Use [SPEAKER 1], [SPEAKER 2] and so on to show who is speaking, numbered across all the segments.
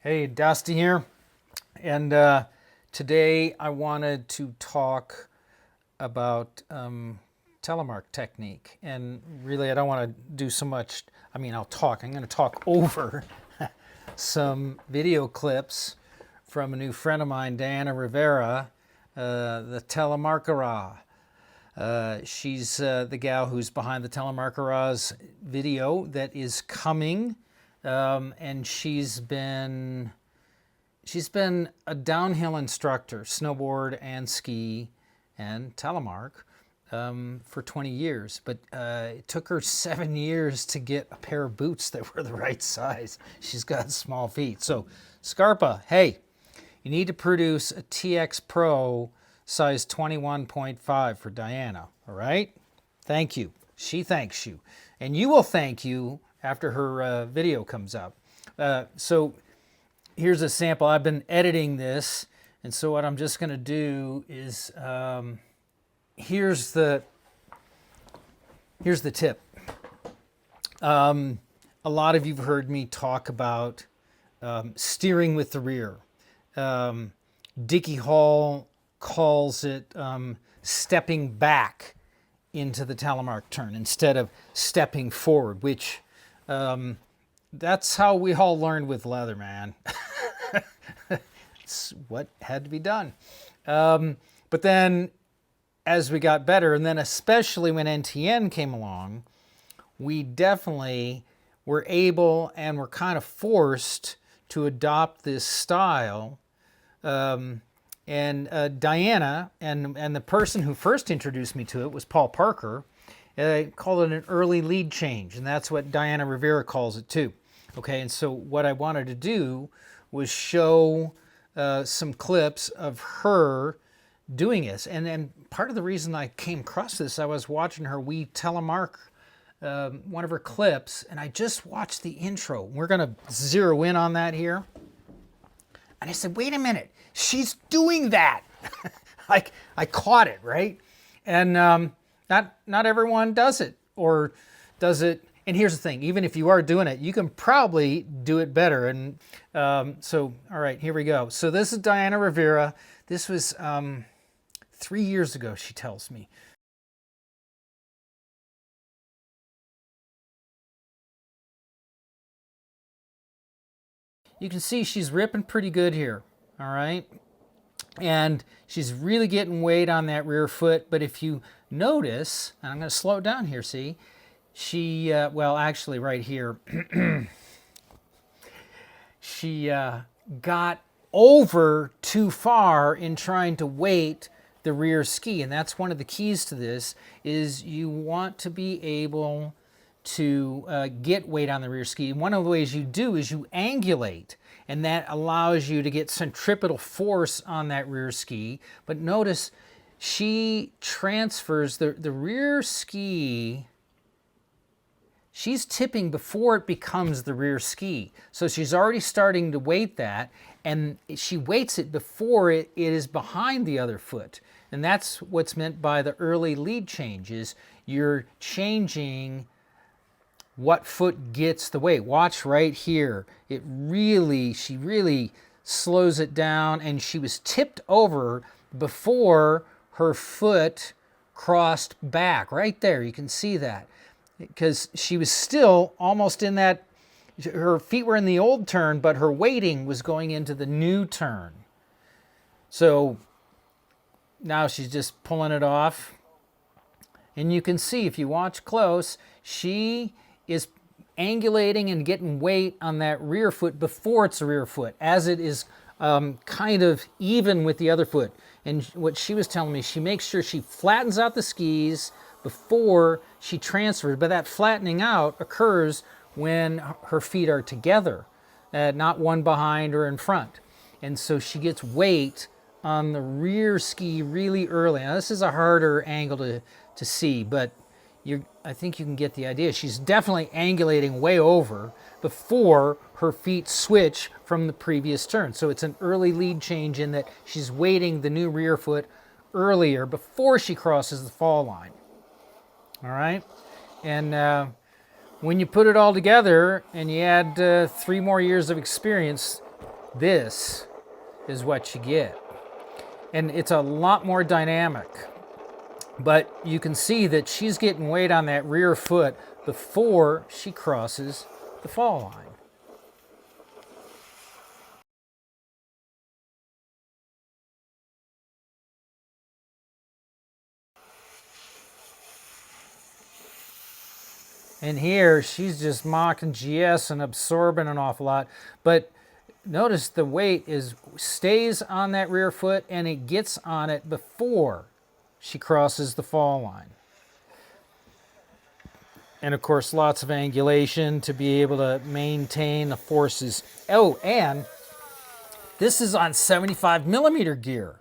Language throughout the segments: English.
[SPEAKER 1] Hey, Dostie here, and today I wanted to talk about telemark technique. And really, I don't want to do so much. I'm going to talk over some video clips from a new friend of mine, Diana Rivera, the Telemarkera. She's the gal who's behind the Telemarkera's video that is coming. And she's been a downhill instructor, snowboard and ski and telemark, for 20 years. But it took her 7 years to get a pair of boots that were the right size. She's got small feet. So Scarpa, hey, you need to produce a TX Pro size 21.5 for Diana, all right? Thank you. She thanks you. And you will thank you after her video comes up. So here's a sample. I've been editing this, and so what I'm just going to do is here's the tip. A lot of you've heard me talk about steering with the rear. Dickie Hall calls it stepping back into the telemark turn instead of stepping forward, which that's how we all learned with leather, man. It's what had to be done. But then as we got better, and then especially when NTN came along, we definitely were able and were kind of forced to adopt this style. And Diana and the person who first introduced me to it was Paul Parker. Called it an early lead change, and that's what Diana Rivera calls it too. Okay, and so what I wanted to do was show some clips of her doing this. And part of the reason I came across this, I was watching her We Telemark, one of her clips, and I just watched the intro. We're going to zero in on that here. And I said, wait a minute, she's doing that. I caught it, right? And not everyone does it, or does it. And here's the thing, even if you are doing it, you can probably do it better. And so, all right, here we go. So this is Diana Rivera. This was 3 years ago, she tells me. You can see she's ripping pretty good here, all right? And she's really getting weight on that rear foot. But if you notice, and I'm going to slow it down here, see? She, well, actually right here, she got over too far in trying to weight the rear ski. And that's one of the keys to this, is you want to be able to get weight on the rear ski. And one of the ways you do is you angulate, and that allows you to get centripetal force on that rear ski. But notice she transfers the rear ski. She's tipping before it becomes the rear ski. So she's already starting to weight that, and she weights it before it is behind the other foot. And that's what's meant by the early lead change, is you're changing what foot gets the weight. Watch right here. She really slows it down, and she was tipped over before her foot crossed back. Right there, you can see that. Because she was still almost in that, her feet were in the old turn, but her weighting was going into the new turn. So now she's just pulling it off. And you can see, if you watch close, she is angulating and getting weight on that rear foot before it's a rear foot, as it is kind of even with the other foot. And what she was telling me, she makes sure she flattens out the skis before she transfers, but that flattening out occurs when her feet are together, not one behind or in front. And so she gets weight on the rear ski really early. Now this is a harder angle to see, but I think you can get the idea. She's definitely angulating way over before her feet switch from the previous turn. So it's an early lead change in that she's weighting the new rear foot earlier before she crosses the fall line. All right? And when you put it all together and you add 3 more years of experience, this is what you get. And it's a lot more dynamic. But you can see that she's getting weight on that rear foot before she crosses the fall line. And here, she's just mocking GS and absorbing an awful lot. But notice the weight stays on that rear foot, and it gets on it before she crosses the fall line. And of course, lots of angulation to be able to maintain the forces. Oh, and this is on 75 millimeter gear.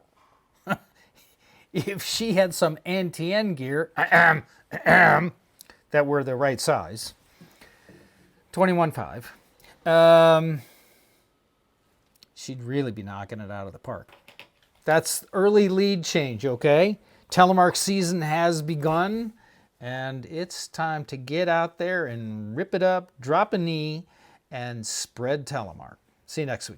[SPEAKER 1] If she had some NTN gear, that were the right size, 21.5, she'd really be knocking it out of the park. That's early lead change, okay? Telemark season has begun, and it's time to get out there and rip it up, drop a knee, and spread Telemark. See you next week.